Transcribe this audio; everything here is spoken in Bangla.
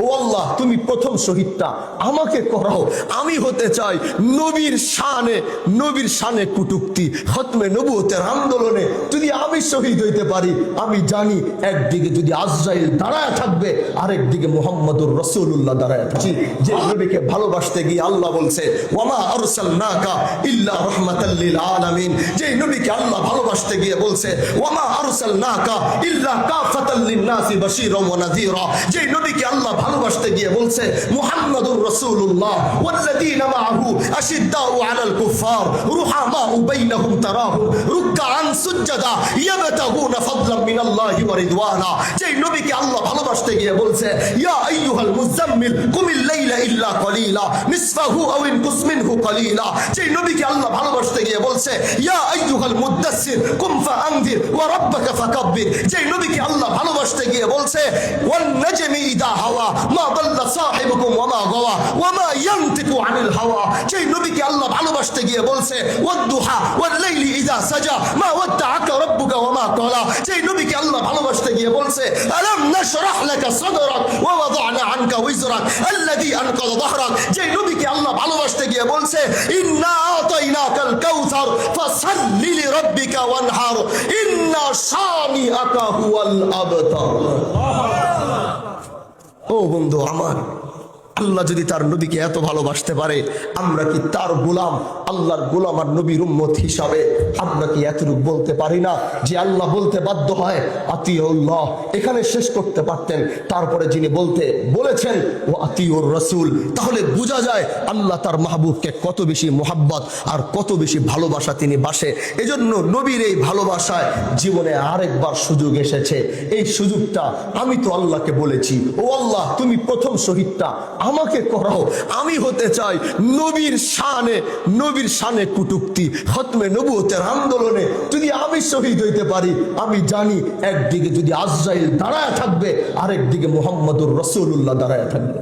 ও আল্লাহ, তুমি প্রথম শহীদটা আমাকে করাও, আমি হতে চাই নবীর শানে কুটুক্তি খতমে নবুয়তের আন্দোলনে যদি আমি শহীদ হইতে পারি, আমি জানি একদিকে যদি আজরাইল দাঁড়ায় থাকবে, আরেকদিকে মুহাম্মদুর রাসূলুল্লাহ দাঁড়ায় থাকবে। যে নবীকে ভালোবাসতে গিয়ে আল্লাহ বলছে ওয়ামা আরসালনাকা ইল্লা রাহমাতাল লিল আলামিন, যে নবীকে আল্লাহ ভালোবাসতে গিয়ে বলছে ওয়ামা আরসালনাকা ইল্লা কাফাতাল লিন-নাসি বাশীরাও ওয়া নাযীরা, যে নবীকে আল্লাহ ভালোবাসতে গিয়ে বলছে মুহাম্মাদুর রাসূলুল্লাহ ওয়াল্লাযীনা মাআহু আশিদ্দাউ আলাল কুফার রুহামাউ বাইনাহুম তারাহুম রুকআন সুজদা ইয়াবতাগুনা ফাদলাম মিনাল্লাহি ওয়া রিদওয়ানা, যে নবীকে আল্লাহ ভালোবাসতে গিয়ে বলছে ইয়া আইয়ুহাল মুযাম্মিল কুমিল লাইলা ইল্লা কলিলা নিসফাহু আও ইনকুস মিনহু কলিলা, যে নবীকে আল্লাহ ভালোবাসতে গিয়ে বলছে ইয়া আইয়ুহাল মুদাসসির কুম ফাআনদির ওয়া রাব্বাকা ফাকাব্বির, যে নবীকে আল্লাহ ভালোবাসতে গিয়ে বলছে ওয়ান নাজমি ইদা হাওয়া মা দাল্লা সাহিবুকুম ওয়া মা গাওয়া ওয়া মা ইয়ানতিকু আনিল হাওয়া, যে নবীকে আল্লাহ ভালোবাসতে গিয়ে বলছে ওয়াদ-দুহা ওয়াল লাইলি ইযা সাজা মা ওয়াদ্দাআকা রাব্বুকা ওয়া মা ক্বালা, যে নবীকে আল্লাহ ভালোবাসতে গিয়ে বলছে আলাম নাশরাহ লাকা সাদরাক ওয়া ওয়াদা'না আনকা উযরাক আল্লাযী আনকাযা যাহরাক, যে নবীকে আল্লাহ ভালোবাসতে গিয়ে বলছে ইন্না আতাইনাকাল কাউসার ফাসাল্লি লিরাব্বিকা ওয়ানহার ইন্না শানিআকা হুয়াল আবতার। ও বন্ধু আমার, আল্লাহ যদি তার নবীকে এত ভালোবাসতে পারে, আমরা কি তার গোলাম, আল্লাহর গোলাম আর নবীর উম্মত হিসাবে আমরা কি এতটুকু বলতে পারি না যে আল্লাহ বলতে বাধ্য হয় আতিউল্লাহ, এখানে শেষ করতে পারতেন, তারপরে যিনি বলেছেন ও আতিউর রাসূল, তাহলে বোঝা যায় আল্লাহ তার মাহবুবকে কত বেশি মোহাব্বত আর কত বেশি ভালোবাসা তিনি বাসে। এজন্য নবীর এই ভালোবাসায় জীবনে আরেকবার সুযোগ এসেছে, এই সুযোগটা আমি তো আল্লাহকে বলেছি ও আল্লাহ, তুমি প্রথম শহীদটা আমাকে করাও, আমি হতে চাই নবীর শানে কুটুক্তি খতমে নবুয়তের আন্দোলনে যদি আমি শহীদ হইতে পারি, আমি জানি একদিকে যদি আজরাইল দাঁড়ায় থাকবে, আরেকদিকে মুহাম্মদুর রাসূলুল্লাহ দাঁড়ায় থাকবে।